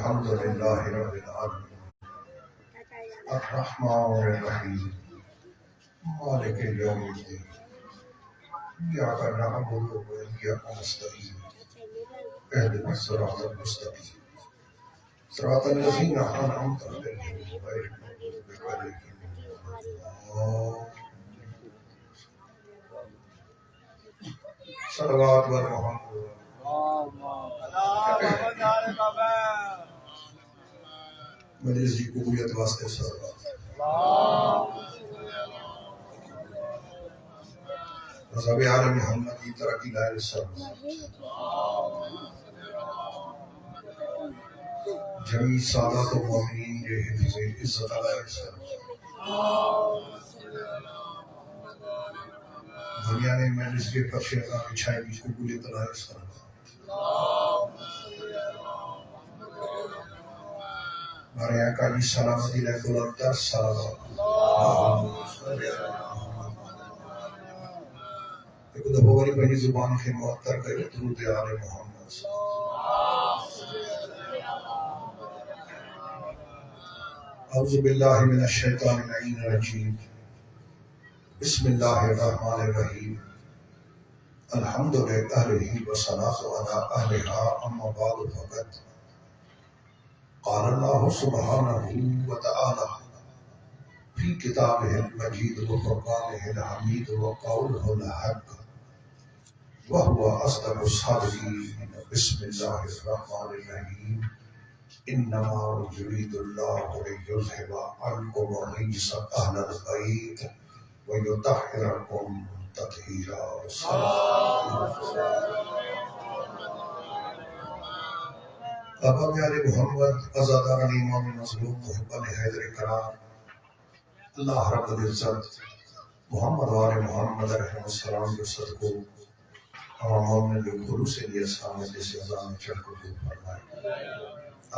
الحمد لله رب العالمين الرحمن الرحيم مالك يوم الدين إياك نعبد وإياك نستعين اهدنا الصراط المستقيم صراط الذين أنعمت عليهم غير المغضوب عليهم ولا الضالين. صلوات محمد مجلس کی قبولیت واسطے صلوات. مذہب عالم محمد کی ترقی لائے صلوات. جمیع سادات و مومنین کے حفظ عزت علیہ صلوات. دنیا نے مجلس کے فرشے کا بچھائی کی قبولیت لائے صلوات. ہمارے آقا کی سلامتی لے بلند در صلوات. ایک دفعہ والی بنی زبان کے معطر کرے درود آل محمد. اعوذ باللہ من الشیطان اللعین الرجیم. بسم اللہ الرحمن الرحیم. الحمد للہ والصلاۃ علی اہلہا اما بعد فقط قال اللہ سبحانہ وتعالی فی کتابہ المجید وفرقانہ الحمید وقولہ الحق وهو اصدق الصادقین. بسم اللہ الرحمن الرحیم. انما یرید اللہ لیذہب عنکم الرجس اہل البیت ویطہرکم تطہیرا. بابا پیارے محمد عزاداران امام مظلوم محبان حیدر کرام، اللہ رب العزت محمد وآل محمد علیہ السلام کے صدقوں اور مومن لوگوں سے لیے سامنے جیسے ازام میں چڑھ کو دور فرمائے.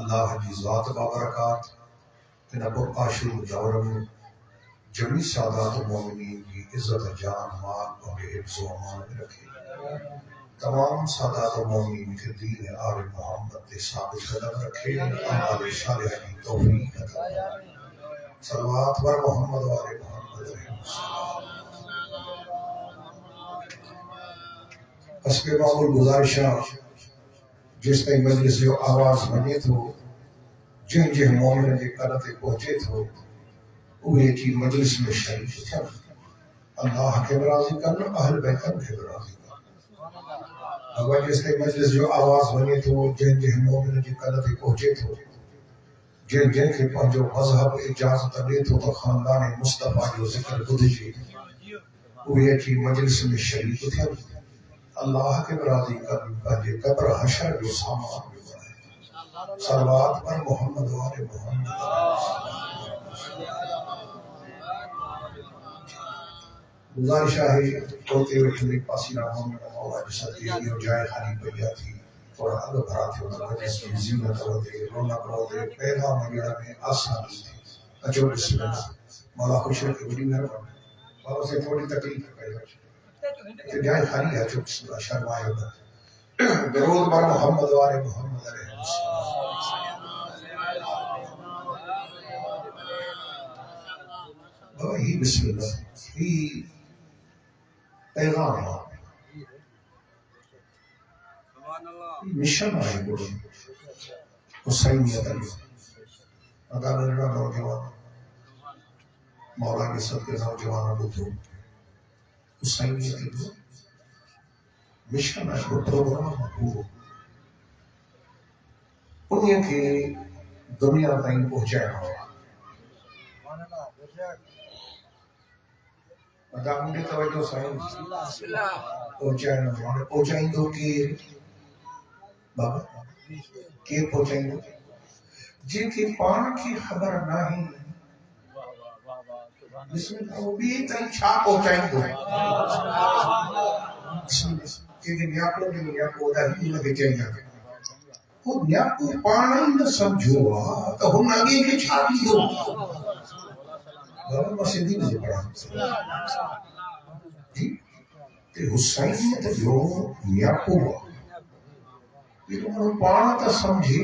اللہ کی ذات بابرکات تنبر عاشر دورم جمیع سادات و مومنین کی عزت جان مال اور حفظ و امان میں رکھے. تمام سادات و مومنین کے دین آل محمد کے ثابت قدم رکھے. اعمال صالحہ کی توفیق عطا فرمائے. صلوات بر محمد و آل محمد علیہ السلام. حسب معمول گزارشاں جس تک مجلس جو آواز بنے تھو جن جن مومن کے قدر پہنچے تھو وہ چیز مجلس میں شریف تھا. اللہ کے راضی کرنا اہل بیت کے راضی کرنا. اگر جس تک مجلس جو آواز بنے تھو جن جن مومن کے قدر پہنچے تھو جن جن کے پنجو مذہب اجازت دے تو خاندان مصطفیٰ جو ذکر خود جی وہ چیز مجلس میں شریف تھا. اللہ کے راضی کرنا جے قبر حشر جو سامان جو ہے. صلوات پر محمد و آل محمد. گزارشہ ہے توتے ہوئے کھلے پاسی رہا میں مولا جسا دیدی ہو جائے خالی بجا تھی اور حد بھرا تھی ہوتا مجلس کی زینت ہو دے رونق ہو دے پیغام وغیرہ میں آسانی تھی. اچھو بسم اللہ. مولا خوش رکھے بڑی مہربانی. بابا سے تھوڑی تکلیف ہے کہ جائے خالی ہے. اچھو بسم اللہ شرمائے ہوگا. درود بر محمد و آل محمد علیہ السلام. بابا ہی بسم اللہ ہی پیغام ہے مشن آئے بڑھو حسینیت علی ادا میرا نوجوان مولا کے سب کے نوجوان بھو حسینیت علی مشن آئے بڑھو پروگرام بھو انہیں کے دنیا تائیں پہنچائے ہوا. ادا مجھے توجہ سائن پہنچائے نہ ہمارے پہنچائیں دو کہ بابا کہ پہنچائیں دو جن کی پان کی خبر نہیں. بسم اللہ وہ بھی تن چھا پہنچائیں دو. کہ نیاپو نے نیاپو دا ہی لگے چاہیے وہ نیاپو پان ہی نہ سمجھو تو ہم آگے کے چھا بھی دو. بابا مسیدی نے پڑھا جی کہ حسینیت جو نیاپو یہ تو پانا تا سمجھے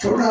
14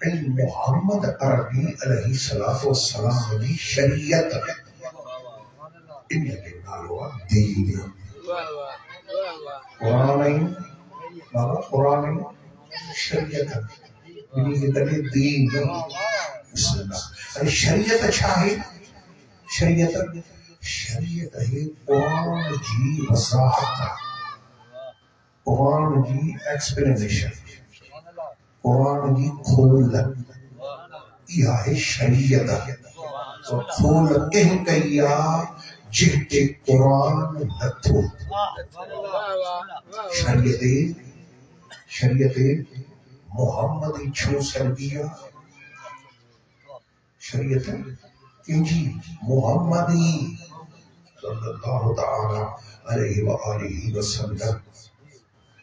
محمد عربی علیہ السلام دی شریعت ان کے نالو دین قرآن بابا قرآن شریعت ان کے تلے دین بسم اللہ شریعت اچھا ہے شریعت ہے قرآن جی وضاحت قرآن جی ایکسپلینیشن قرآن جی کھول یہ ہے شریعت تو کھول کہیں کہیا جہتے قرآن نتھو شریعت محمدی چھو سرگیا شریعت انجی محمدی صلی اللہ تعالی علیہ وآلہ وسلم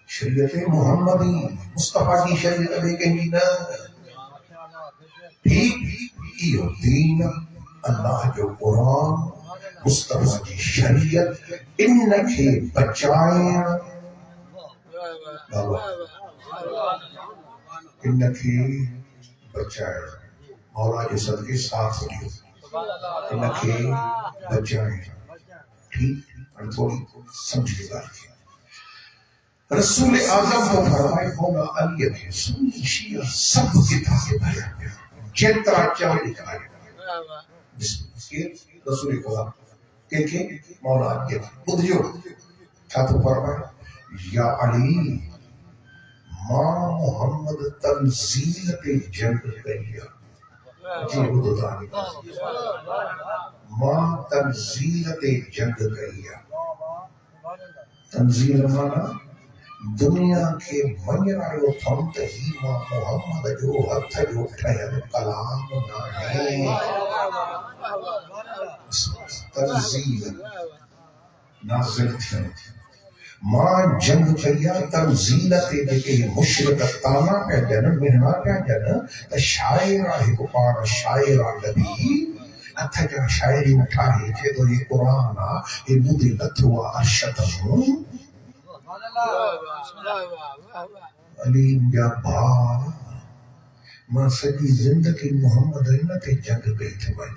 شریعت محمدی مصطفیٰ کی شریعت بے کہیں نا ٹھیک یہ دین اللہ جو قرآن مصطفیٰ کی شریعت انکے بچائیں انکے بچائیں مولا کے صدقے ساتھ ہوگی انکے بچائیں ٹھیک اور تھوڑی سمجھے گا رسول اعظم کو فرمائے مولا علی نے سنی شیعہ سب کتابیں بھرے جترا چاہے لکھائے رسول خدا کہ مولا علی بدھیو کیا تو فرمائے یا علی ماں محمد تنزیل کے جنگ کہیا جی بدھانی ماں تنزیل کے جنگ کہیا تنزیل مانا دنیا کے منیارو تھمت ہی ماں محمد جو ہتھ جو ٹھہر کلام نہ تنزیل نازل تھے ماں جنگ کیا تنزیل تے دیکھے مشرق تانا پہ جن مہنا پہ جن شاعرہ ہے کو پار شاعرہ لبی اتھا جا شاعری اٹھا ہے چھے تو یہ قرآن یہ مدی لتھوا ارشدہم علیم یا بھا ماں سجی زندگی محمد علیہ تے جنگ گئی تھی بھائی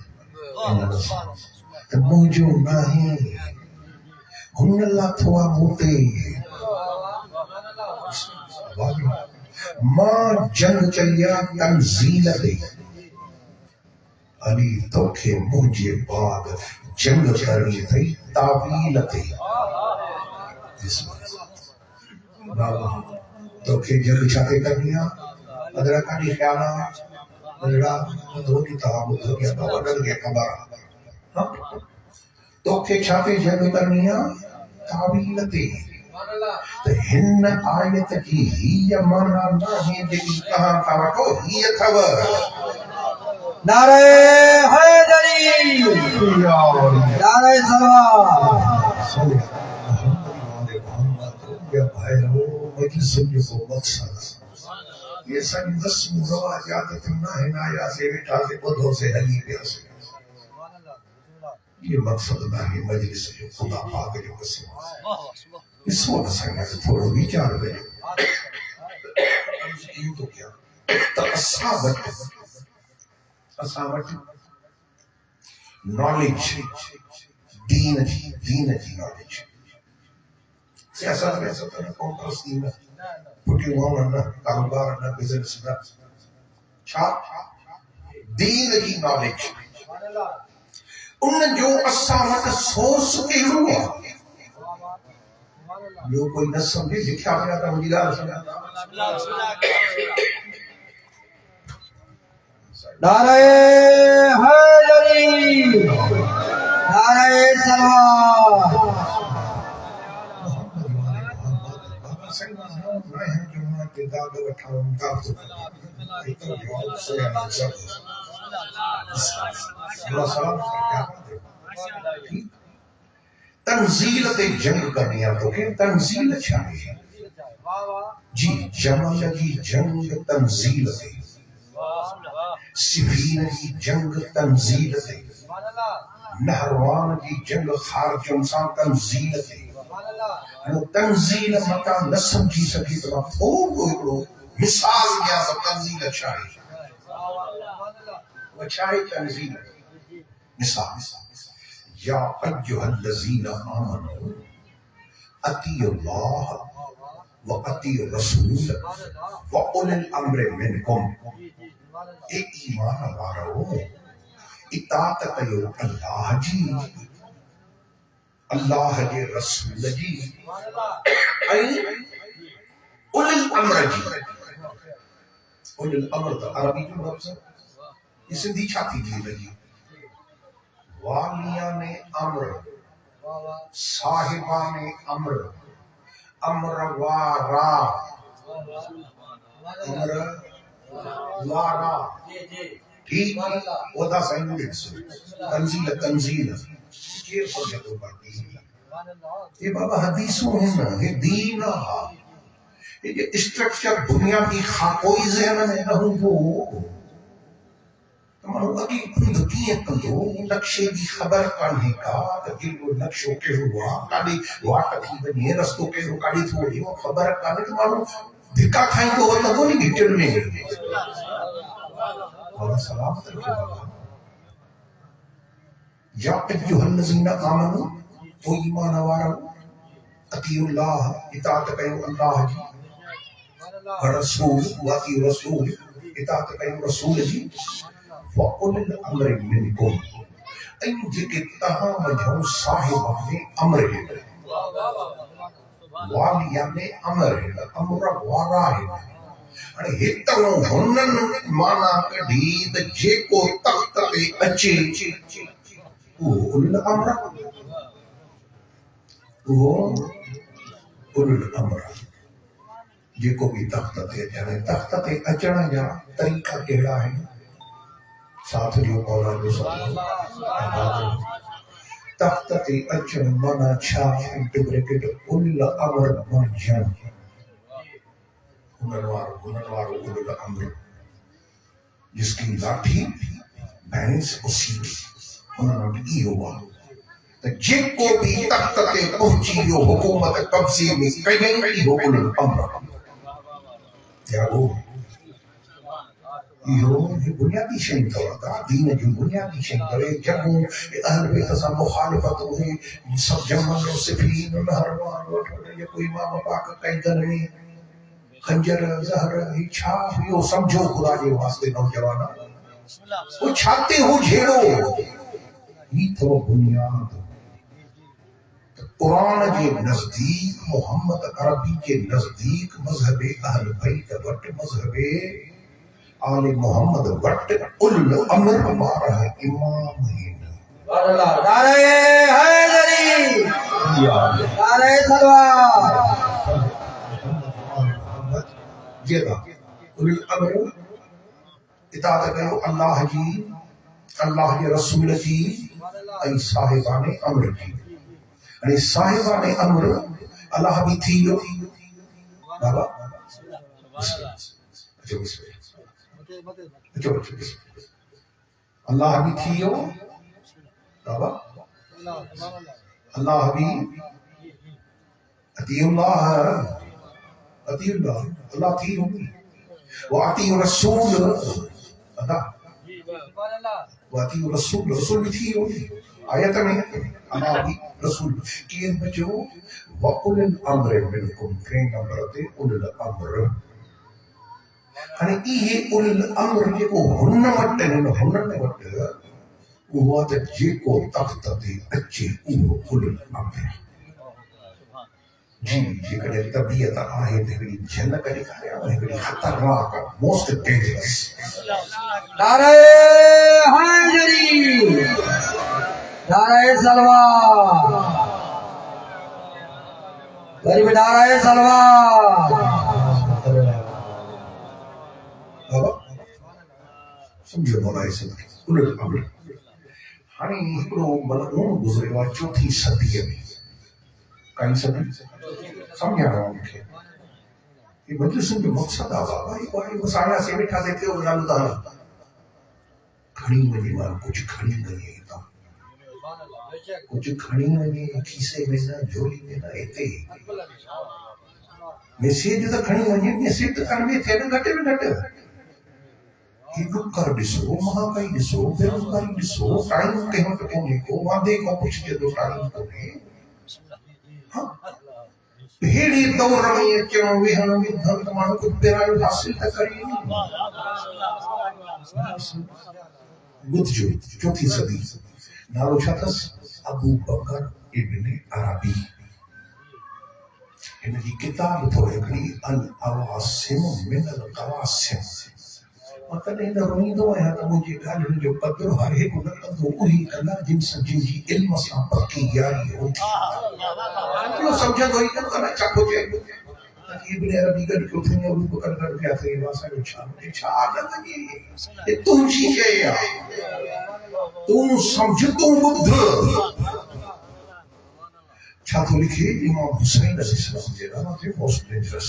تو موجو نہیں ہن اللہ تھوا موتے ماں جنگ چلیا تنزیل دے علی توکھے موجے بعد جنگ کرنی تھی تعویل دے توکھے جنگ چھاتے کرنیا ادرہ کانی خیالا ادرہ دھونی تحاب دھونی بابا ڈر گیا کبارا توکھے چھاتے جنگ کرنیا تعویل دے تو ہن آیت کی ہی مانا نہیں جنگی کہاں کھاوٹو ہی خبر نعرہ حیدری نعرہ سلام یا بھائیو مجلس کو مقصد یہ سن رسم رواجات نہ ہے نایا سے بیٹھا سے بدھوں سے حلی پہ سے یہ مقصد نہ ہے مجلس جو خدا پاک جو قسم اس وقت سنگا سے تھوڑا بیچار گئے یہ تو کیا اصابت نالج دین جی نالج سیاست میں سب نے کون پرستی میں پھٹی ہوا نہ کاروبار نہ بزنس نہ دین کی نالج ان جو اصالت سوچ کے ہوا جو کوئی نہ سمجھے لکھا پیا تھا مجھے گال سمجھا نعرہ حیدری نعرہ سلام تنزیل تے جنگ کرنیا تو کہ تنزیل چاہیے جی جمل کی جنگ تنزیل تے سفین کی جنگ تنزیل تے نہروان کی جنگ خارج انسان تنزیل تے وہ تنزیل مکہ نہ سمجھی سکی تو تھوڑو مثال کیا تو تنزیل چاہیے وچھائے تنزیل مثال یا ایھا الذین آمنوا اطیعوا اللہ واطیعوا الرسول واولی الامر منکم، اے ایمان والو اطاعت کیو اللہ جی، اللہ کے رسول جی، اولی الامر جی۔ اولی الامر تو عربی جو لفظ ہے، یہ سندھی چھا تھی جی لگی، والیان امر، صاحبان امر، امر وارا، امر وارا، ٹھیک ودا سائنس تنزیل یہ سمجھے تو بڑھتی ہے۔ یہ بابا حدیثوں ہیں نا، یہ دین آہا، یہ اسٹرکچر بنیادی خاکوئی ذہن میں نہ ہوں مانو اگی خود کیے کندو نقشے دی خبر کانے کا کہ وہ نقشو کے ہوا کالی واٹ تھی بنی رستو کے ہو کالی تھوڑی وہ خبر کانے تو مانو دھکا کھائیں تو وہ تو نہیں گھٹن میں اور سلام کے بابا یا ایھا الذین آمنوا او ایمان والو اطیعوا اللہ اطاعت کرو اللہ جی، رسول واطیعوا رسول اطاعت کرو رسول جی، وَأُولِي الْأَمْرِ مِنْكُمْ، ان جے تہاں وجھو صاحبان امر ہے، والیان امر ہے، امر وارا ہے، ہتوں ہنن مانا کڈھی تے جیکو تخت تے اچے وہ اولي الامر، وہ اولي الامر جیکو بھی تخت تے اچے، تخت تے اچن جا طریقہ کیڑا ہے؟ ساتھ جو مولا جو ساتھ تخت تے اچن مانا چھا انٹو بریکٹ اولي الامر من جن گننوار اولي الامر جس کی لاٹھی بھینس اسی انہوں نے کی ہوا جن کو بھی تخت تے پہنچی جو حکومت قبضے میں کہیں کی ہو اولي الامر یا وہ یہ بنیادی شئی تو دین جو بنیادی شئی تو جب اہل بیت سے مخالفت ہوئی سب جمن و صفین و نہروان یا کوئی امام پاک قیدن میں خنجر زہر ہی چھا یہ سمجھو خدا کے واسطے نوجوانا وہ چھاتے ہو جھیڑو یہ تو بنیاد قرآن کے نزدیک محمد عربی کے نزدیک مذہب اہل بیت وٹ مذہب آل محمد وٹ الامر ہمارا ہے امام ہی نعرہ حیدری، نعرہ تلوار، یہ دا اولی الامر اطاعت کرو اللہ جی، اللہ کے رسول جی، ای صاحبان امر جی، یعنی صاحبان امر اللہ بھی تھی جو بابا اللہ بھی تھی جو بابا اللہ بھی اطیع اللہ اطیع اللہ اللہ تھی جو واطیع رسول اللہ واطیع رسول رسول بھی تھی جو آیت میں اللہ بھی رسول کی بچو وَأُولِي الْأَمْرِ مِنْكُمْ ترین نمبر تے اولي الامر یعنی یہ اولي الامر جے کو ہن وٹ ہن وٹ وہ تے جے کو تخت تے اچے وہ اولي الامر جی جے کڈے طبیعت آہے تے ہڑی جن کڈے کھایا ہڑی خطرناک موسٹ ڈینجرس نعرہ حیدری، نعرہ سلوان، غریب نعرہ سلوان، بابا سمجھو مولا اسے اولي الامر ہاں ہکڑو ملعون گزرے وا چوتھی صدی میں کہیں صدی سمجھا رہا ہوں کہ یہ مجلس جو مقصد آ بابا یہ کوئی مسائلہ سے بیٹھا دیتے ہو اللہ تعالیٰ کھڑی منی مان کچھ کھڑی منی تا کچھ کھڑی منی کیسے میں نہ جھولی میں نہ ایتے میسیج تو کھڑی منی میسیج تو کھڑ میں تھے نہ گھٹے میں گھٹے کہ ڈکر ڈسو مہانگائی ڈسو بے روزگاری ڈسو ٹائم کے ہٹ کونے کو وعدے کو کچھ دے دو ٹائم کونے بھیڑی دور میں چنو وہن میں دھن تمہارا کچھ پیرا حاصل تک کری بدھ جو چوتھی صدی نالو چھتس ابو بکر ابن عربی ان کی کتاب تو ہکڑی العواصم من القواسم مطلب ان رویدو ہے تو مجھے گالن جو قدر ہر ایک نقدو وہی کلا جن سجن کی علم سان پکی یاری ہوتی جو سمجھا تو ہی کلا چکو جائے ابن عربی گھر کیوں تھے ابو بکر گھر کیا تھے واسا جو چھا آدھا لگی یہ تم چیزیں یا تم سمجھتوں بدھ چھاتو لکھے امام حسین علیہ السلام دے رہا تھے موسٹ ڈینجرس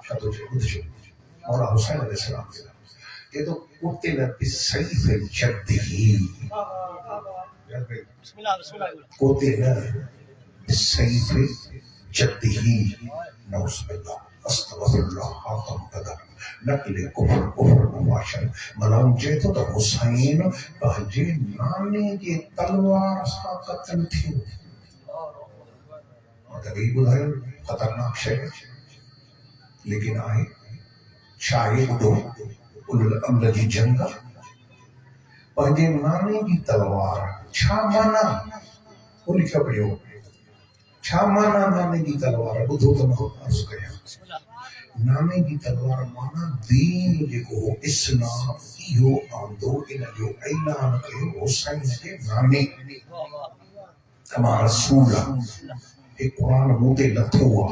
چھاتو چھے بدھ چھے مولا حسین علیہ السلام دے رہا یہ تو قتل بسیف جدہی قتل بسیف جدہی نعوذ باللہ استغفر اللہ حاکم قدر نقل کفر نواشر ملام جے تو حسین بہجے نانے کے تلوار سا قتل تھے تبھی بدھائے خطرناک شہر لیکن آئے شاہد دو اولو الامر کی جنگا پہنجے نانے کی تلوار چھا مانا وہ لکھا پڑھو چھا مانا نانے کی تلوار بدھو تو میں عرض کیا نانے کی تلوار مانا دین جکو اسلام ایو آندو انہ جو اعلان کے حسین کے نانے کما رسولہ ایک قرآن موتے لتھو ہوا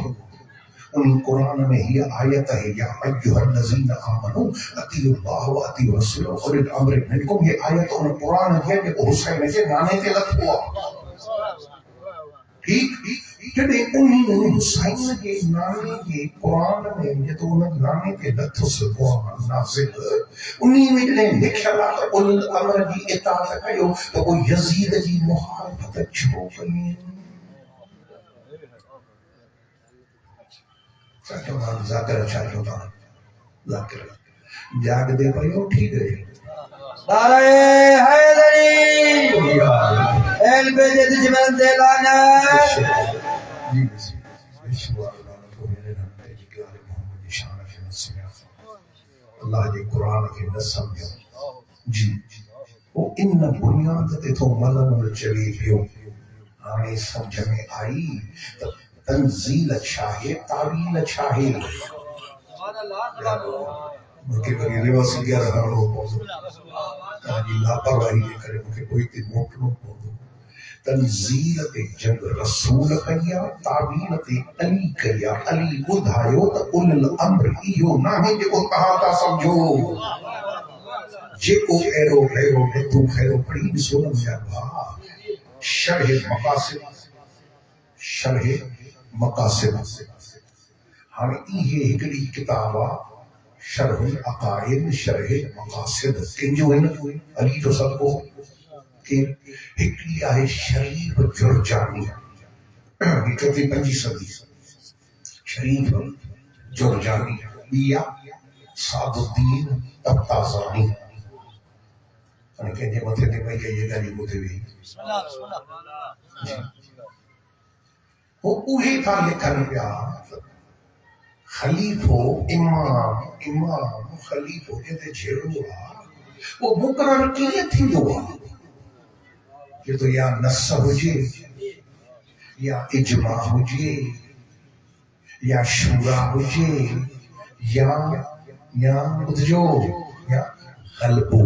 ان قرآن میں ہی آیت ہے یا ایھا الذین آمنوا اطیعوا اللہ و اطیعوا الرسول و اولی الامر منکم یہ آیت ان قرآن ہے کہ حسین کے نانے تے لتھ ہوا ٹھیک جڑے انہی حسین کے نانے کے قرآن میں یہ تو ان نانے تے لتھ سے قرآن نازل انہی میں جڑے لکھیا لا تو اولی الامر کی اطاعت کیو تو وہ یزید کی مخالفت چھو پئی ذاکر چاہیے تھا ذاکر جاگ دے پڑی اٹھی گئے نعرہ حیدری اہل بیت دشمن سے لعنت جی بسم اللہ جی قرآن کے نہ سمجھو جی وہ ان بنیاد تے تو ملم چلی پیو آنے سمجھ میں آئی تنزیل اچھا ہے تعویل اچھا ہے مجھے بری ریواسی گیا رہا ہوں موضوع جی لاپرواہی لے کرے مجھے کوئی تی موٹنوں موضوع تنزیل تے جنگ رسول کیا تعویل تے علی کیا علی بدھائیو تا اول الامر ایو ناہی جے کو کہا تا سمجھو جے کو ایرو خیرو نے تو خیرو پڑی بھی سونا مجھا با شرح مقاصد ہمیں یہ ہکڑی کتابہ شرح العقائد شرح مقاصد کنجو ہے نا علی تو سب کو کہ ہکڑی آئے شریف جرجانی یہ چوتھی پنجی صدی شریف جرجانی بیا سعد الدین تبتازانی انہیں کہنے مطلب دے میں کہ یہ گالی مجھے بھی وہ اوہی تھا لکھن پیا خلیفو امام خلیفو جتے جھیڑو وہ مقرر کیے تھی دعا یہ تو یا نص ہوجے یا اجماع ہوجے یا شورا ہوجے یا بدجو یا قلبو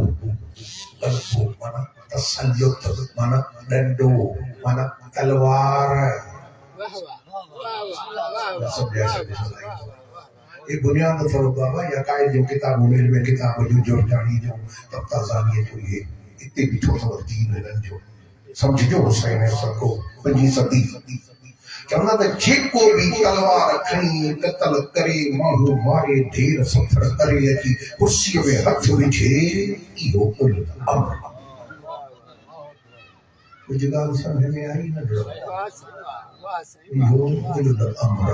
مانا تسلط مانا ڈنڈو مانا تلوار ایک بنیاد فرق بابا یا قائد جو کتاب علم میں کتاب جو جرجانی جو تبتازانی جو یہ اتنے بھی چھوٹا اور دین ہے جو سمجھ جو حسین ہے سب کو پنجی صدی چاہنا تھا جیک کو بھی تلوار کھنی قتل کرے ماہو مارے ڈھیر ستر کرے کی کرسی میں ہاتھ وچھے ایہو کل امر کوئی جگہ سمجھ میں آئی نہ ڈرو ایہو کل امر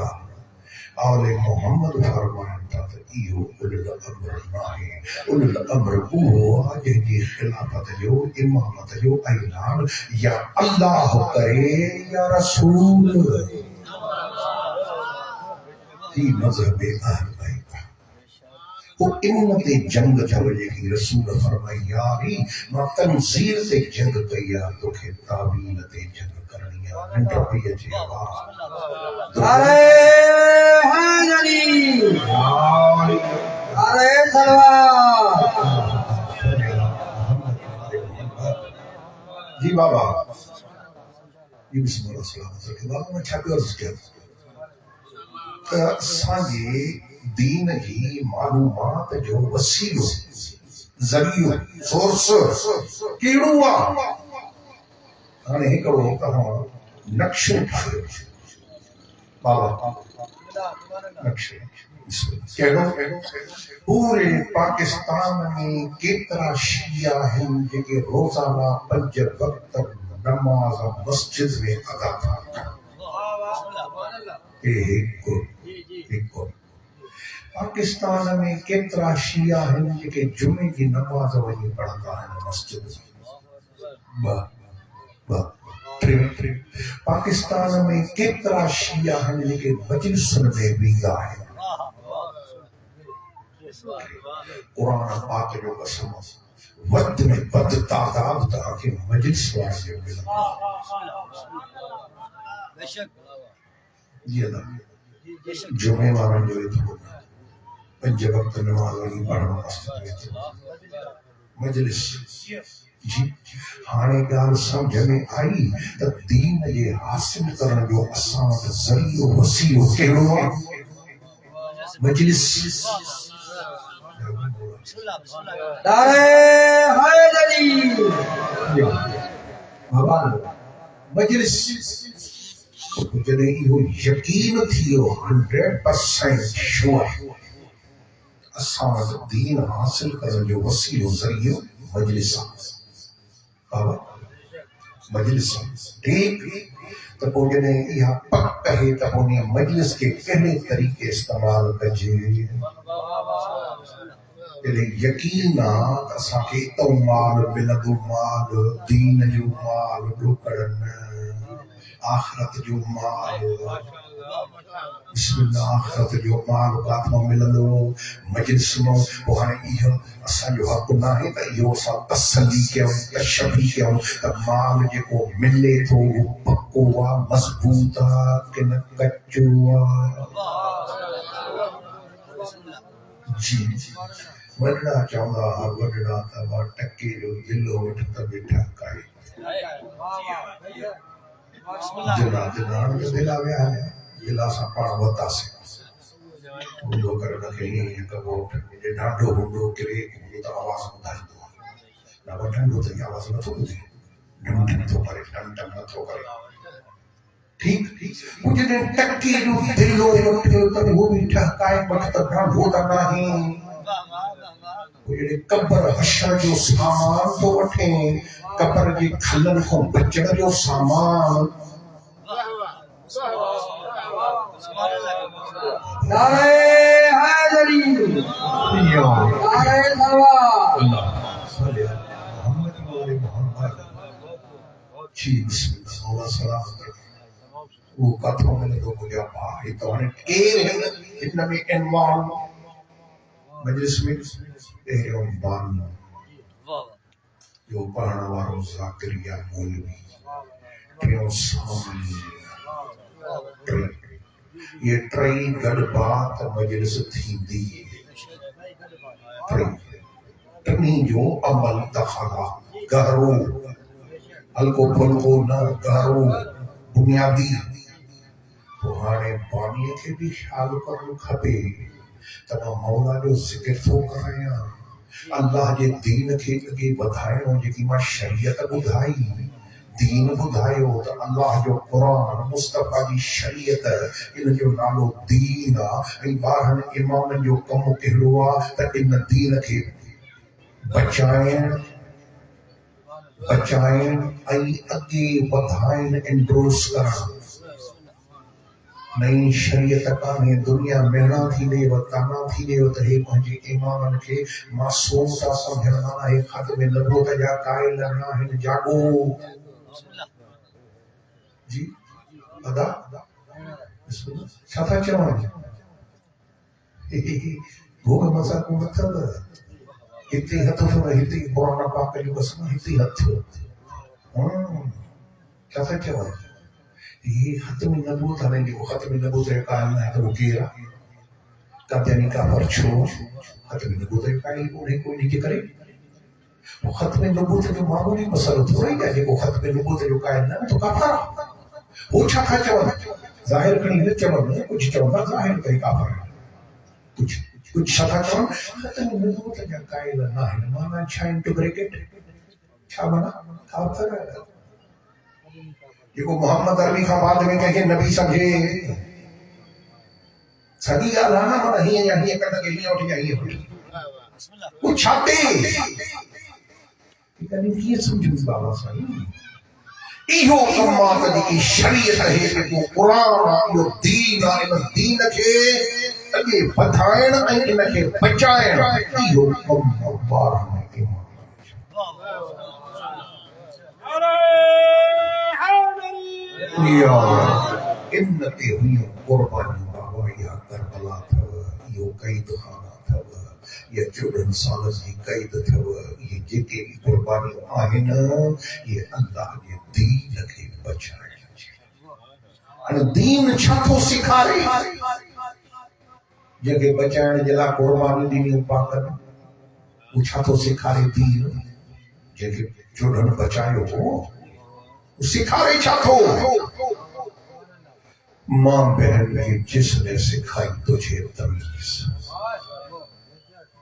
آل محمد فرمائن تا ایو اول الامر ناہی اول الامر اوہ جہدی خلافت جو امامت جو اعلان یا اللہ کرے یا رسول ہی مذہب اہل بیت وہ امت جنگ جوڑے کی رسول فرمائی یاری ما تنزیل تے جنگ کیا تو کہ تعویل تے جنگ کرنیا ننڈا پیا جی آواز نعرہ حیدری نعرہ تلوار جی بابا یہ بسم اللہ السلام علیکم بابا میں چھاپی عرض کیا سانجی دین جی معلومات جو وسیلو ذریعہ سورس کیڑو ہاں ایک کرو کہاں نقش اٹھائے بابا نقش کہو پورے پاکستان میں کتنا شیعہ ہیں جنہیں روزانہ 5 وقت نماز مسجد میں ادا کرتا ایک پاکستان میں کتنا شیعہ ہیں جنہیں جمعے کی نماز وہی پڑھتا ہے مسجد میں پاکستان میں کتنا شیعہ ہیں جنہیں مجلس میں بیندہ ہے قرآن پاک جو قسم ود میں بد تعداد تھا کہ مجلس والے ملا جی اللہ جمعے والا جو اتنا 5 وقت نماز والی پڑھنا مجلس جی ہانے گال سمجھ میں آئی تو دین یہ حاصل کرنے جو آسان ذریعہ وسیلہ کہڑو مجلس نعرہ حیدری بابا مجلس جنہیں یہ یقین تھیو 100% شور اسان دین حاصل کرنے جو وسیلہ ذریعہ مجلس بابا مجلس ٹھیک تو وہ جنہیں یہ پک کہے تو انہیں مجلس کے کہنے طریقے استعمال کجے یقین اسا کے تو مال بلدو مال دین جو مال ڈکڑن آخرت جو مال بسم اللہ آخرت جو مال کاتما ملندو مجلس میں وہاں یہ اسا جو حق نہ ہے تو یہ اسا تسلی کیوں تشفی کیوں تو مال جو کو ملے تو پکو مضبوط کہ نہ کچو جی وڈڑا چاہتا وڈڑا تبا ٹکے جو دلو وٹھتا بیٹھا کائی جنا جنان جو دلا گیا ہے دلا سا پاڑ بتا سے بندو کرنا کہیں یہ کبھو ٹکے ڈانڈو بندو کرے یہ تو آواز مدائی دو نابا ڈانڈو تو یہ آواز نہ تو دی ڈن ڈن تو کرے ڈن ڈن نہ تو کرے ٹھیک مجھے نے ٹکے جو دلو وٹھتا وہ بیٹھا کائی وٹھتا ڈانڈو تا نہیں قبر حشر جو سامان تو وٹھیں قبر جی کھلن کو بچڑ جو سامان نعرہ حیدری نعرہ تلوار اللہ صلی محمد والے محمد جی بسم اللہ مولا سلام وہ کتھوں میں لگو مجھے پاہی تو انہیں کیر ہے اتنا میں انوان مجلس میں ایرے بان جو پڑھنا وارو ذاکریہ مولوی پیو سامنی یہ ٹرئی گڑ بات مجلس تھی دی ٹرئی جو عمل دخلا گھرو الکو پلکو نہ گھرو بنیادی تمہارے پانی کے بھی خیال کرو کھپے تب مولا جو ذکر تو کرایا اللہ جے دین کے اگے بدھائیو جی ماں شریعت بدھائی دین بدھائیو تو اللہ جو قرآن مصطفیٰ جی شریعت ان جو نالو دین ای بارہن امام جو کم کہلوا تا ان دین کے بچائیں ای اگے بدھائیں انڈروس کرن نئی شریعت کانے دنیا مہنا تھی دے و تانا تھی دے و تہے پہنچے امامن کے معصوم تا سمجھنا ہے ختم نبوت جا قائل نہ ہے جاگو جی ادا چھتا چوان بھوگ مسا کو مطلب ہتی ہتھ ہتی قرآن پاک جو قسم ہتی ہتھ چھتا چوان یہ ختم نبوت ہے جو ختم نبوت ہے قائل نہ ہے تو وہ کیرا کہتے کا پرچو ختم نبوت ہے قائل کوئی نہیں کرے وہ ختم نبوت جو معمولی مسئلہ تھوڑی ہے جو ختم نبوت جو قائل نہ ہے تو کافر وہ چھتا چوان ظاہر کرنی ہے چوان ہے کچھ چوان ظاہر کئی کافر ہے کچھ چھتا چوان ختم نبوت جو قائل نہ ہے مانا چھا انٹو بریکٹ چھا مانا کافر ہے جو محمد عربی کا بعد میں کہے نبی سمجھے سگی گالانا مانا ہی ہے یا ہی ہے کرتا کہ ہی اٹھ جائیے وہ چھاتے لیکن یہ سمجھو بابا صحیح ایہو کمات دی شریعت ہے کہ تو قرآن جو دین آئے دین کے اگے بتھائن ان کے بچائن ایہو کم بار میں یا انتی ہوئی قربانی بابا یا کربلا تھا یہ قید خانہ تھا یہ چودن سالس کی قید تھا یہ جتنے بھی قربانی آہن یہ اللہ کے دین کے بچائے دین چھتو سکھا رہی جگہ بچائن جلا قربانی دینی پاکن وہ چھتو سکھا رہی دین جگہ چودن بچائے ہو سکھا رہی چھتو ماں بہن نے جس نے سکھائی تجھے تمیز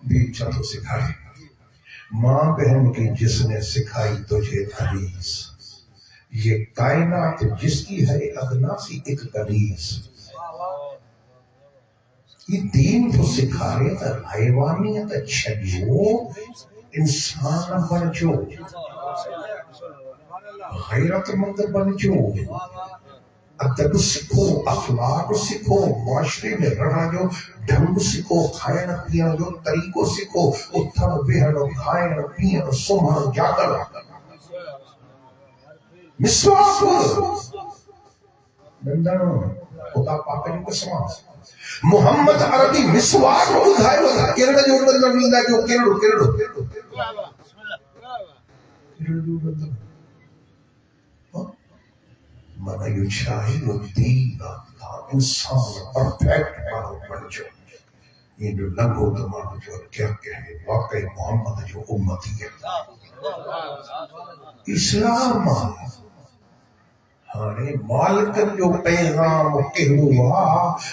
بھی چھتو سکھائی ماں بہن کی جس نے سکھائی تجھے تمیز یہ کائنات جس کی ہے ادنا سی ایک کنیز یہ دین تو سکھا رہے تھا حیوانیت چھڑیو انسان بن جو غیرت مند بن جو ادب سکھو اخلاق سکھو معاشرے میں رہنا جو ڈھنگ سکھو کھائن پینا جو طریقوں سکھو اتھن بہن کھائن پین سمہن جاگر مسواک بندن خدا پاک جو قسم محمد عربی مسواک بدھائے ودا کیرڑ جو بندن ویندا جو کیرڑو مانا یو چاہی وہ دین آتا انسان پرفیکٹ مانو بن جو یہ جو لگو تو مانو جو کیا کہے واقعی محمد جو امتی ہے اسلام مانا ہانے مالکن جو پیغام کہوا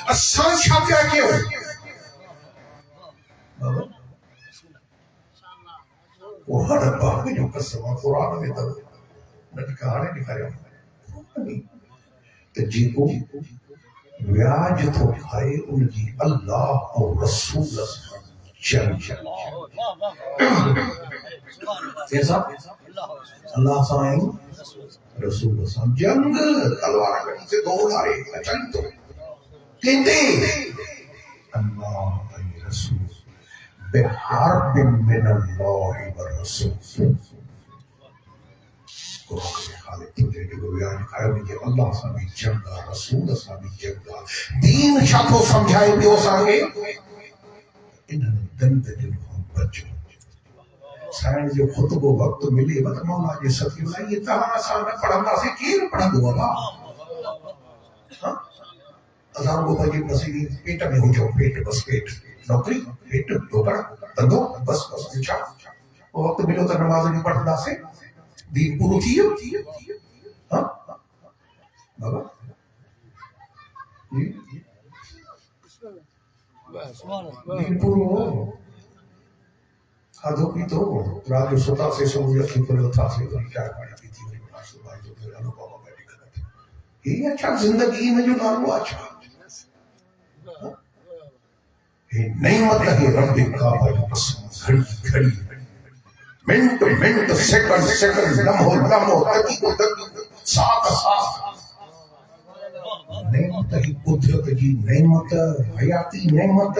اسان چھاپیا کیوں قرآن پاک جو قسم قرآن میں تو نٹکانے نکھایا کہ جی کو ویاج تو کھائے ان کی اللہ اور رسول جنگ کیسا اللہ سائیں رسول جنگ تلوار کڑی سے دو لائے جنگ تو کہتے اللہ ای رسول بحرب من اللہ والرسول قرآن میں خالق تجھے جو بیان کھائے مجھے اللہ سامی جنگا رسول سامی جنگا دین شاکو سمجھائے دیو سانگے انہوں گند دن ہم بچو سائن جو خطب و وقت ملے بات مولا جی سفی اللہ یہ تہانا سامنے پڑھنا سے کیر پڑھا دو اللہ ازار وہ بھائی مسیحی پیٹا میں ہو جاؤ پیٹ بس پیٹ نوکری پیٹ ٹوکڑا تندو بس انچا وہ وقت ملے تو نماز نہیں پڑھنا سے دین پورو کیے ہاں بابا دین پورو کھادو پیتو رات جو ستا سے سمجھا کی پر تھا سے چائے پانی پیتی ہوئی بنا صبح جو میرا لو بابا بیٹھ کرتے یہ اچھا زندگی میں جو نالو اچھا نعمت ہے رب کعبہ قسم گھڑی گھڑی منٹ منٹ سیکنڈ سیکنڈ لمحو لمحو دقیقو دقیقو ساتھ ساتھ نعمت وقت ہی قدرت جی نعمت حیاتی نعمت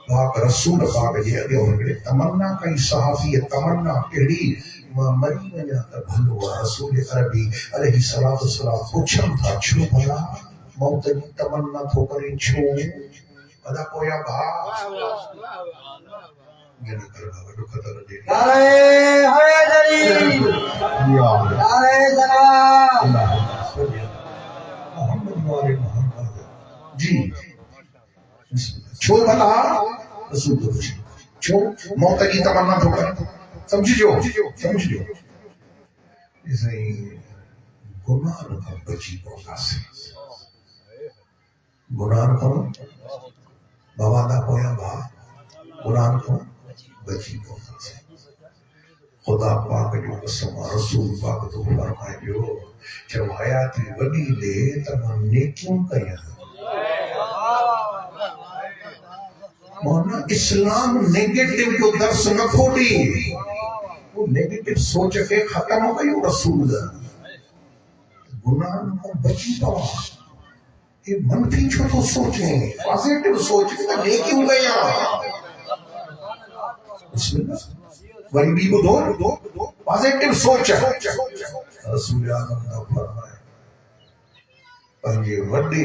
پاک رسول پاک جی اگے ہوندے تمنا کئی صحافی تمنا کیڑی مری وجہ تا بھلو رسول عربی علیہ الصلوۃ والسلام پوچھن تھا چھو بھلا موت کی تمنا تو کرے چھو ادا کویا بھا یہ کر بابا دکھ کر دے نعرہ حیدری نعرہ سلام محمد والے محمد جی چھو بھلا رسول کو خوشی چھو موت کی تمنا تو کرے سمجھ جو اسے گناہ کا بچی پہنچا سے گناہ کا بابا دا کویا با گناہ کا بچی پہنچا سے خدا پاک جو قسم رسول پاک تو فرمائے جو جب حیاتی وڈی دے تمام نیکیوں کیا مولانا اسلام نیگیٹو کو درس نہ کھوڑی وہ نیگیٹو سوچ کے ختم ہو گئی رسول گناہ کو بچی پاؤ یہ منفی چھو تو سوچیں پازیٹو سوچ کے نیکی ہو گیا بسم اللہ وہی بھی وہ دو پازیٹو سوچ رسول اعظم کا فرمایا پنجے وڈے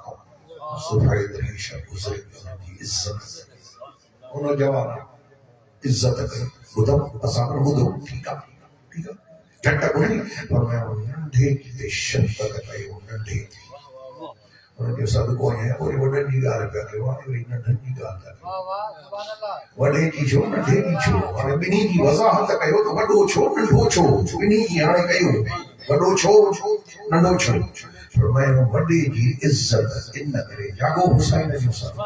کو صفائی دریشہ گزرے کی عزت انہوں جواب عزت کرے بدم پساکر بدم ٹھیک ہے جھٹا کو نہیں فرمایا ننڈے کی شفقت کئی ننڈے کی انہوں نے سب کو ہے اور وڈے کی گال پہ کرے وہاں ننڈے کی گال پہ وڈے کی چھو ننڈے کی چھو اور بنی کی وضاحت کہو تو وڈو چھو ننڈو چھو بنی کی ہانے کہو وڈو چھو ننڈو چھو فرمایا وڈے جی عزت ان کرے جاگو حسین جو سب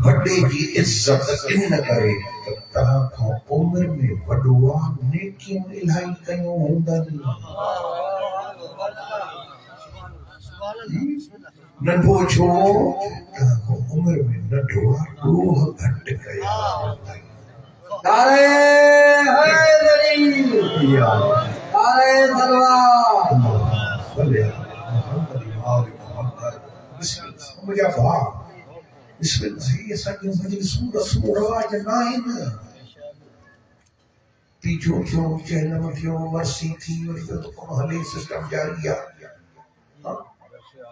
وڈے جی عزت ان کرے تہاں کھا عمر میں وڈوا نیکیوں الہی کیوں ہوندن ننڈو چھو تہاں کھا عمر میں ننڈوا روح گھٹ گیا نعرہ حیدری نعرہ سلام بسم اللہ مجھے بھا بسم اللہ یہ سکیں مجھے سورہ رواج نائن تیجو کیوں جہنم کیوں ورسی تھی اور تو کم حلی سسٹم جاریہ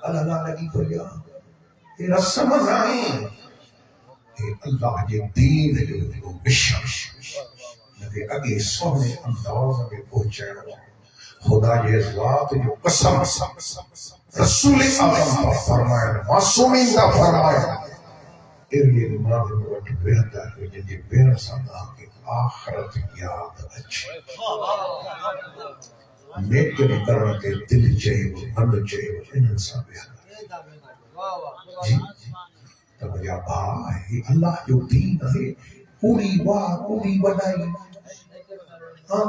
اللہ لگی پڑیا یہ رسم نائن اللہ جے دین جو بشش نبی اگے سونے انداز میں پہنچانا خدا یہ ذات جو قسم رسول اعظم کا فرمایا معصومین کا فرمایا ارلی نماز وقت بہتر ہے جنجی بین صدا کے آخرت یاد اچھی نیکن کرنا کے دل چاہیے وہ من چاہیے وہ انہن سا بہتر جی توجہ بھائی اللہ جو دین ہے پوری واہ پوری بنائی ہاں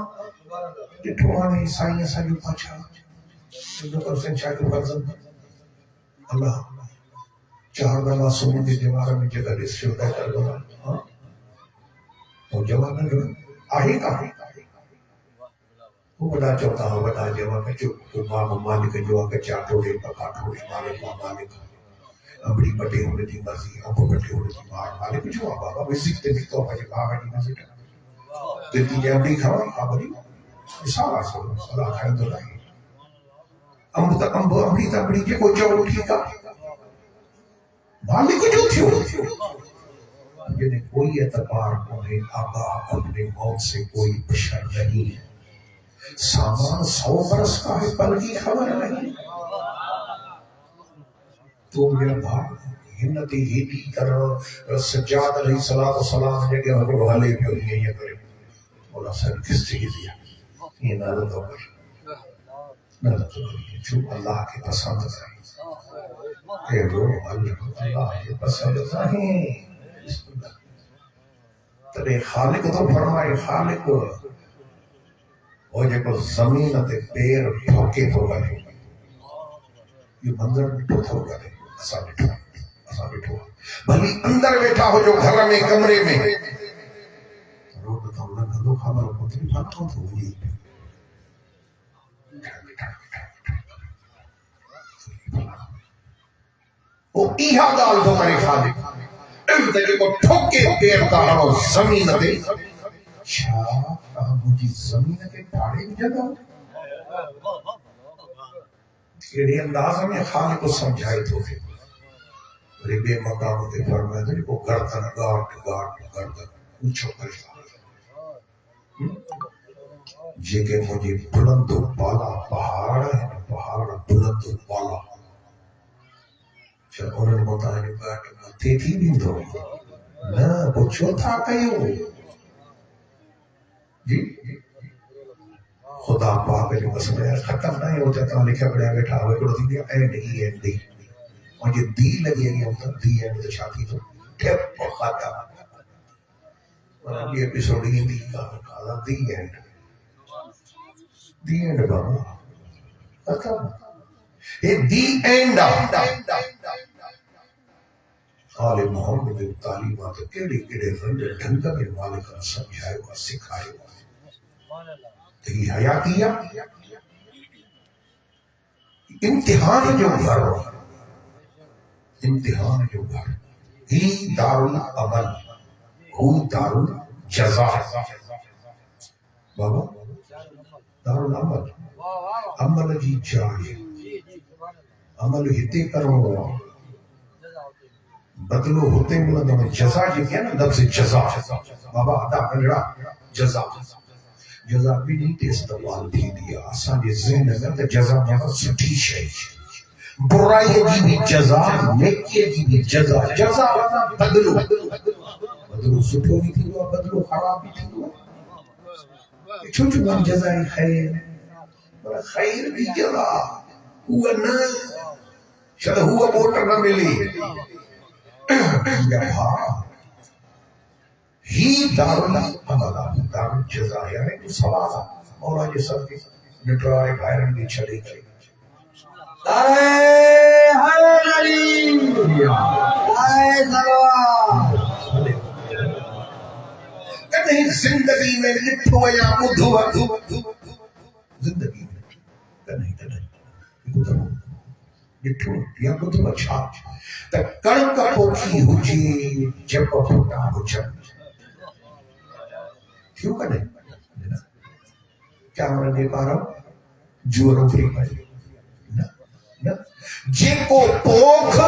ٹھوانے سائیں سجو پچھا جو کر سن چاہ کے فرزن اللہ چار دما سونے کے دیوار میں جگہ اس سے ہوتا کر دو ہاں وہ جواب نہ آہی کا وہ بڑا چوتا ہو بڑا جواب جو ماں مالک جو آگے چاٹوڑے پکاٹوڑے مالک امبڑی بٹے ہونے دی مرضی ابو بٹے ہونے دی مالک جو بابا وزٹ تے بھی تو ہے بابا دی وزٹ دتی جے امبڑی کھاوا ابری سارا صلاح خیر دو نہیں امب تک امبڑی تبڑی کے کوئی چاو ٹھیک ہے مالک جو تھیو جنہیں کوئی اعتبار کوئی آبا اپنے موت سے کوئی بشر نہیں ہے سامان 100 برس کا ہے پل کی خبر نہیں تو میرا بھائی ہمتی ہیٹی کر سجاد علیہ السلام جگہ ہمیں حالے بھی ہوئی یہ کرے بولا سر کس چیز دیا یہ نالت ہو کر نالت ہو کر جو اللہ کے پسند ہے اے وہ اللہ کے پسند نہیں ترے خالق تو فرمائے خالق وہ جو کو زمین تے پیر ٹھوکے تو گئے یہ منظر ڈٹھو تھو گئے اسا ڈٹھو بھلی اندر بیٹھا ہو جو گھر میں کمرے میں روڈ تو نہ کھدو خبر کو تری بات تو ہوئی وہ ایہا گال تو کرے خالق تے کو ٹھوکے پیر دا ہڑو زمین تے شاہ مجھے زمین کے پاڑے بھی جگہ یہ انداز میں خالق کو سمجھائے تو پھر میرے بے مقام تے فرمایا تھا وہ گردن گاٹ گردن اونچو کرے جے کہ مجھے بلند و بالا پہاڑ ہے پہاڑ بلند و بالا چل انہوں نے بتایا گاٹ متے تھی بھی دو نہ وہ چوتھا کہیو جی خدا پاک نے مسئلہ ختم نہیں ہوتا تھا لکھا پڑیا بیٹھا ہوئے کڑو the end E and the مجھے دی لگی گئی ہوتا دی اینڈ تو شاکی تو ٹھپ خاتا اور ابھی ایپیسوڈ ہی دی کہا دی اینڈ بابا ختم یہ دی اینڈ آل محمد تعلیمات کیڑے رنگ ڈھنگ میں مالک نے سمجھائے ہوا سکھائے ہوا یہ حیا کیا امتحان جو گھر ہی دار العمل ہو دار الجزاء بابا دار العمل عمل جی جائے عمل ہتے کرو بدلو ہوتے ملندہ میں جزا جی کیا نا لفظ جزا بابا ادا کنڑا جزا بھی نہیں تے استعمال تھی دیا آسان یہ ذہن اگر تے جزا بہت سٹھی شئی برائی جی بھی جزا نیکی جی بھی جزا بدلو سٹھو بھی تھی دوا بدلو خراب بھی تھی دوا چھو من جزائی خیر بھی جزا ہوا نا شاید ہوا موٹر نہ ملی ہی دار العمل دار الجزاء یعنی تو سوال مولا جی سب کی نٹوارے بھائرن بھی چھڑی گئی حیدری کہتے ہیں زندگی میں لٹھو یا بدھو زندگی میں نہیں لٹھو یا بدھو اچھا تک کڑک پوکھی ہوچی جب پھوٹا ہوچن کیوں کرنے کیا ہمارا دے پا رہا ہوں جو روپری پڑی جے کو پوکھ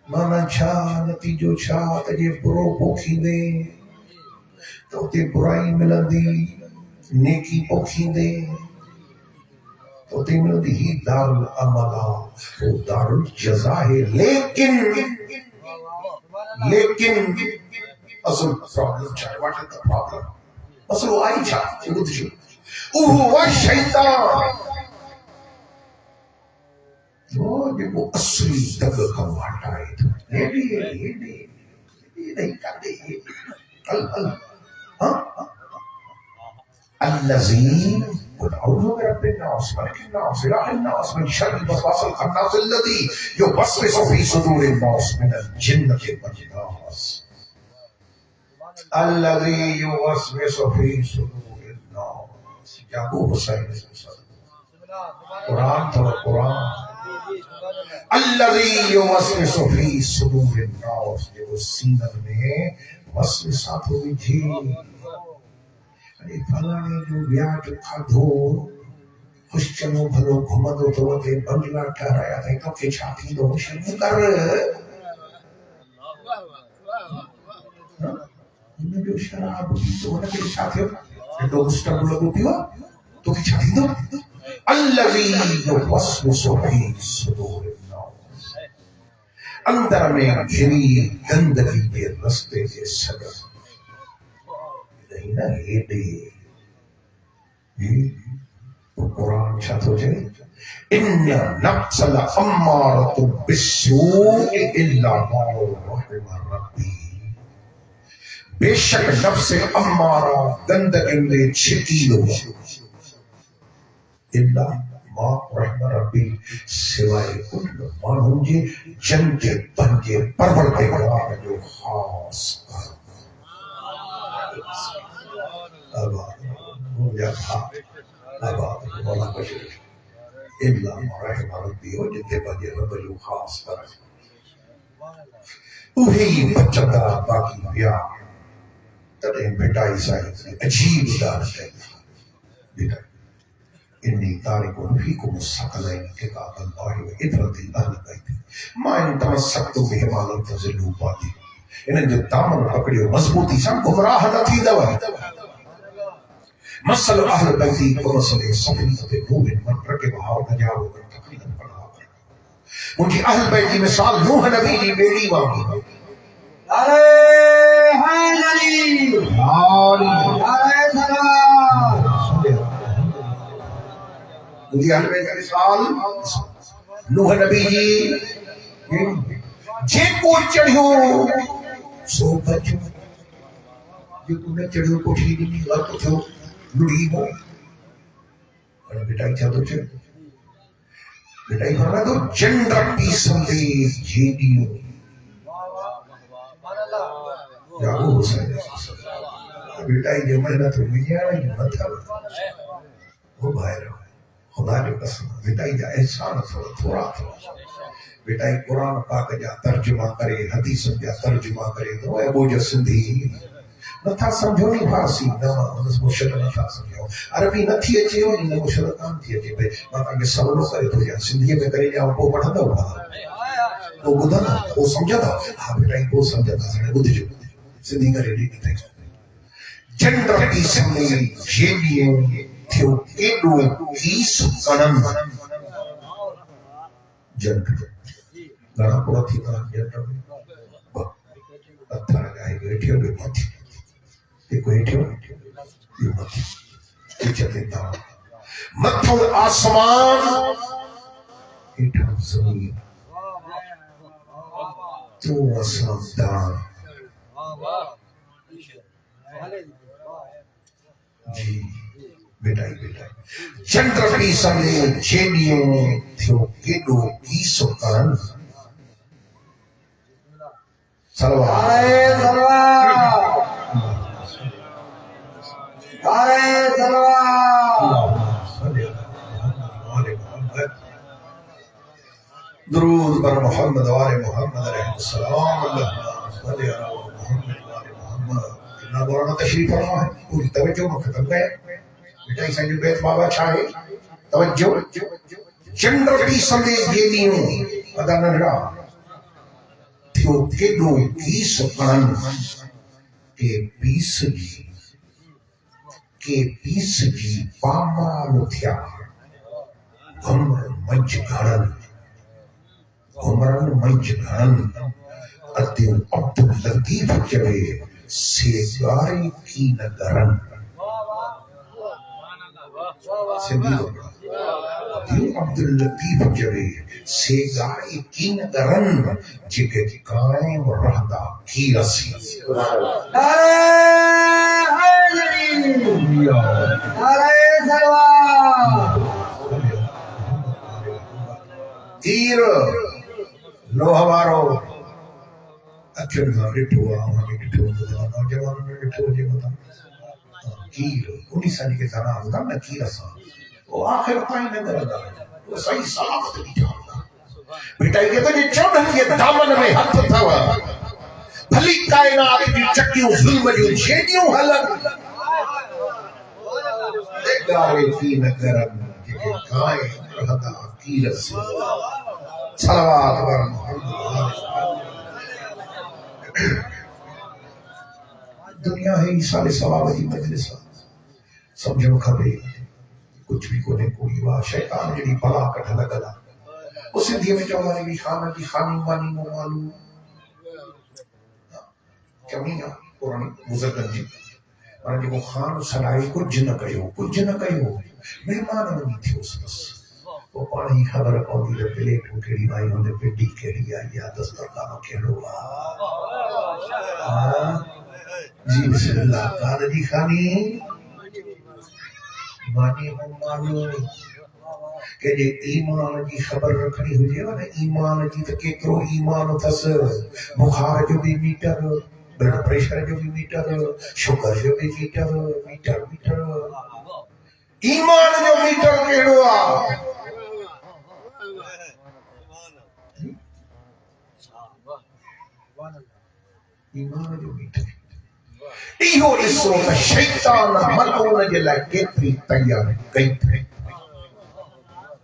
مانا چھا نتیجو چھا تجھے برو پوکھی دے تو تے برائی ملن دی نیکی پوکھی دے تو تے ملن دی ہی دار العمل وہ دار الجزا ہے لیکن اصل پرابلم چاہے واٹ از دا پرابلم اصل وہ آئی چاہے وہ شیطان وہ اصلی دگ کا واٹا ہے یہ نہیں کرتے الذين قل اعوذ برب الناس ملك الناس اله الناس من شر الوسواس الخناس الذي يوسوس في صدور الناس من الجنة والناس الذي يوسوس في صدور الناس یعقوب حسین قرآن تھا قرآن الذي يوسوس في صدور الناس جو سینہ میں وسوسات ہوئی تھی فلانے جو بیاج کھادو خوش چلو بھلو گھمدو تو تے بنگلہ ٹھہرایا تھا تو کہ چھاتی دو شروع کر انہیں جو شراب تو انہیں کہ چھاتی ہو تو اسٹر لگو پیوا تو کہ چھاتی دو الذی یوسوس فی صدور الناس اندر میں گھری گندگی کے رستے کے سبب نا یہ قرآن شاید ہو جائے ان نفس لامارۃ بالسوء الا ما رحم ربی بے شک نفس امارہ گندگی میں چھٹی ہو الا ما رحم ربی سوائے ان معلوم جی جن کے بنجے پروردگار جو خاص کر آباد مولا بشر الا رحم ربی ہو جتے بجے رب جو خاص کر وہی بچتا باقی پیا تڑے بیٹائی سائی عجیب دار ہے بیٹا انی تارک فیکم الثقلین کتاب اللہ و عبرت اہل بیت ما ان تمسکتم بہما لن تضلوا بعدی انہاں جو دامن پکڑیو مضبوطی سان گمراہ نہ تھی دوا مثل اہل بیتی کمثل سفینۃ نوح من رکبها ونجا ومن تقریبا پڑھا ان کی اہل بیت کی مثال نوح نبی کی بیڑی واقعی نعرہ حیدری نعرہ سلام ان کی اہل بیت کی مثال نوح نبی جی جے کو چڑھیو سو بچو جو تم نے چڑھیو کو ٹھیک نہیں غلط تھو لڑی ہو اور بیٹائی کیا تو چڑھ بیٹائی فرما تو جنڈر پیس سندیس جیدیو جاؤ حسین بیٹائی جو محنت ہوئی ہے یہ مت ہے وہ باہر ہو خدا جو قسم بیٹائی جا احسان تھوڑا بیٹائی قرآن پاک جا ترجمہ کرے حدیث جا ترجمہ کرے تو اے بوجھ سندھی نٿا سمجھو نہیں فارسی نہ مشرق نٿا سمجھو عربی نہ تھی اچے ہو ان مشرق کام تھی اچے بھئی ماں یہ سوالو کرے تو یا سندھی میں کرے جا وہ پڑھندا ہوا وہ بدھنا وہ سمجھدا ہاں بیٹا وہ سمجھدا سنے بدھ جو سندھی کرے نہیں تھے جنڈر کی سندھی جیلیے تھیو کیڈو کیس کنن جنڈر گانا پورا تھی تا جنڈر میں پتھر لگائے بیٹھے ہوئے مت دیکھو ایٹھو یہ مت اچھتے دار متھو آسمان ایٹھو زمین تو اسلام دار جی بیٹائی چندر کی سمجھے چیلیوں تھیو کیڈو کیسو کرن صلوات درود بر محمد وآل محمد علیہ السلام اللہم صلی علی محمد وآل محمد اتنا مولانا تشریف فرما ہے پوری توجہ میں ختم گئے بیٹائی سنجو بیت بابا چھائے توجہ چندر کی سندیش جیلیوں ادا نڑا تھیو کیڈو کیس کنن کے پیس جی پامالو تھیا گھمرن منج گھرن ادیو عبد اللطیف چوے سیگاری کی نگرن ادیو عبد اللطیف چوے سیگاری کی نگرن جگہ قائم رہدا کی رسی نعرہ حیدری نعرہ سلام تیر لو ہمارو اچھا نہ ڈٹھو ہمیں ڈٹھو نوجوانوں نے ڈٹھو جی بتا کیر انہی سال کے ذرا ہوتا نا کیر اساں وہ آخر تائیں نہ کردا وہ صحیح سلامت نہیں جاندا بیٹا یہ تو یہ چودھن کے دامن میں ہاتھ تھا بھلی کائنات کی چکیوں ظلم جو چھیڑیوں ہلن گارے کی نہ کرن کہ قائم رہدا کی رسی صلوات بر محمد دنیا ہے سارے ثواب کی مجلس سمجھو کھبے کچھ بھی کونے کوئی وا شیطان جڑی بلا کٹھ لگلا اس سندھی میں چوانی بھی خانہ کی خانی مانی مو معلوم کمیاں قرآن بزرگن جی اور جو خان سلائی کچھ نہ کہو مہمان نہیں تھی اس بس وہ پانی خبر پاؤں گی پلیٹ کیڑی بھائی ہونے پیڈی کیڑی آئی یا دسترخوان کیڑو جی بسم اللہ قال جی خانی مانی مانو کہ جے ایمان کی خبر رکھنی ہوجے نا ایمان کی تو کیترو ایمان تس بخار جو بھی میٹر بلڈ پریشر جو بھی میٹر شوگر جو بھی میٹر ایمان جو میٹر کیڑو آ ایمان جو میٹر ایہو اسو تا شیطان ملعون جے لائے کیتری تیار کئی تھے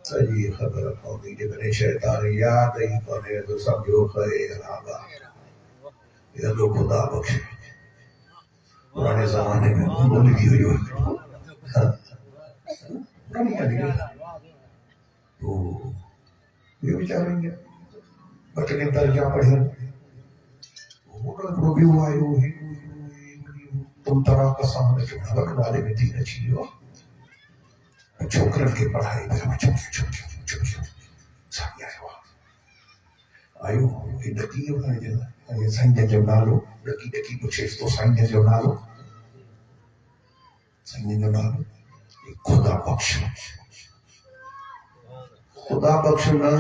سجی خبر پاؤں جے کرے شیطان یاد ہی پانے تو سمجھو خیر آبا یا تو خدا بخشے پرانے زمانے میں بولی دی ہوئی پرانی آدھی تو یہ بیچاریں گے بچنے درجہ پڑھیں روبیو آئیو تم ترا کا سامنے جو نبک والے میں دین اچھی ہو چھوکرن کے پڑھائی میں ہمیں چھوک سامنے آئیو یہ ڈکی ہونا ہے سائنجن جو نالو ڈکی پوچھے تو سائنجن جو نالو خدا بخش نا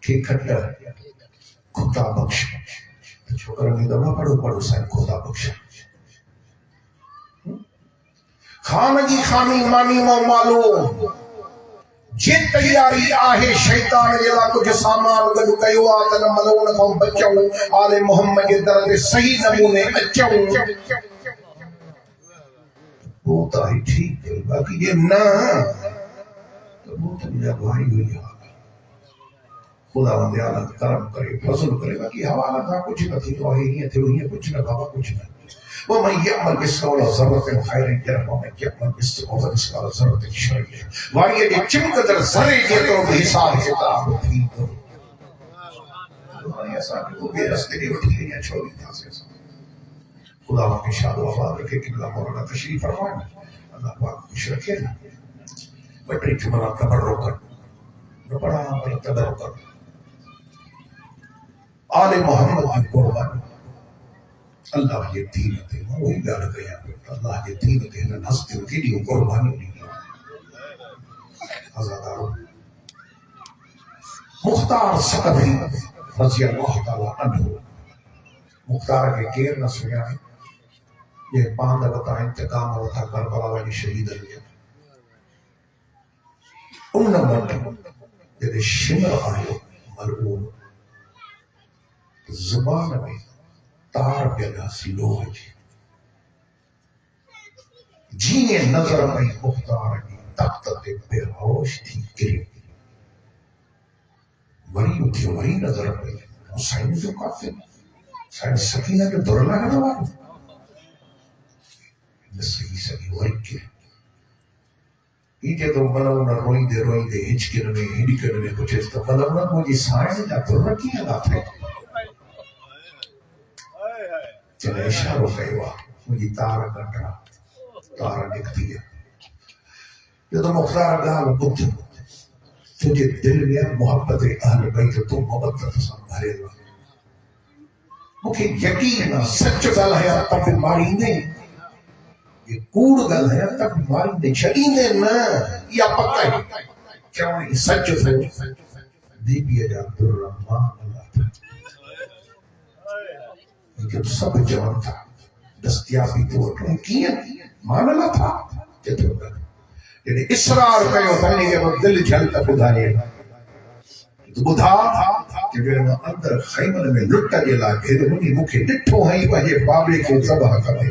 کہ کھٹا خدا بخش چھوکرن کی دماغ پڑھو سائن خدا بخش خانگی خانی مانی مو معلوم جن تیاری آہے شیطان جلا کچھ سامان گلو کیو آتن ملون کو بچوں آل محمد درد صحیح نمونے اچوں بہتا ہی ٹھیک ہے باقی یہ نا تو بہت مجھے بھائی ہوئی خدا بندے آلہ کرم کرے فضل کرے باقی حوالہ تھا کچھ نہ تھی تو آئی نہیں تھی ہوئی کچھ نہ بابا کچھ نہ ومن يعمل مثقال ذرة خيرا يره ومن يعمل مثقال ذرة شرا يره واريے جي چمڪندڙ ذري جيترو به حساب کتاب ٿيندو ایسا کہ وہ بے رستے ڏي وٺي وڃا ڇوڙي ٿا سي خدا کے شاد و آباد رکھے قبلہ مولانا تشریف فرمائے اللہ پاک خوش رکھے بٹری جملہ تبرک کر بڑا بڑا تبرک کر آل محمد کی قربان اللہ یہ دین تے وہی گل کیا اللہ یہ دین تے نہ ہستے کی دی قربانی دی آزادارو مختار ثقفی رضی اللہ تعالی عنہ مختار کے کیر نہ سنیا یہ پاند بتا انتقام ہوتا کربلا والی شہید ہے ان نمبر جدے شمر آئے ملعون زبان میں تار پیدا سلوہ جینے نظر میں مختار کی طاقت بے ہوش تھی گری وری اٹھی وری نظر میں حسین جو کافر سائن سکینہ جو در لگا رہا نسلی سکی وری گری یہ تو ملونا روئی دے ہچکر میں ہڈکر میں کچھ اس تو ملونا مجھے سائن جا در رکھی ہے نا تھے چلے اشاروں کہوا مجھے تارا کنٹرا تارا نکتی ہے یہ تو مختار گال بدھ تجھے دل میں محبت اہل بیت تو محبت سنبھالے گا مکھے یقین سچ گل ہے تب ماری نہیں یہ کوڑ گل ہے تب ماری نہیں چلی نا یا پکا ہے کیوں نہیں سچ تھے دی بھی ہے عبد الرحمن اللہ تھا لیکن سب جوان تھا دستیابی تو کیا ماننا تھا یعنی اسرار کہو تھانی کہ وہ دل جھلتا بدھانے تو بدھا کہ جو اندر خیمن میں لٹا جلا گھر منی مکھے ڈٹھو ہیں بھائی بابے کو ذبح کرے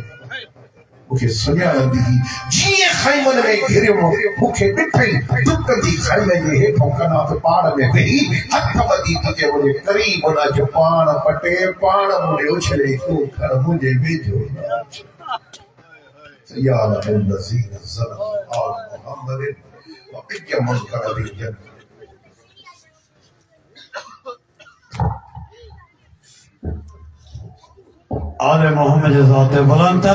مکھے سنیا لندی جیے خیمن میں گھر مکھے ڈٹھے دکھ دی خیمن میں ہے ٹھوکنا تو پاڑ میں وہی ہتھ بدی تھی کہ مجھے قریب ہونا جو پان پٹے پان مجھے اچھلے تو کر مجھے بھیجو یا الذین ظلموا آل محمد وقیا منکر دی جنت آل محمد ذات بلند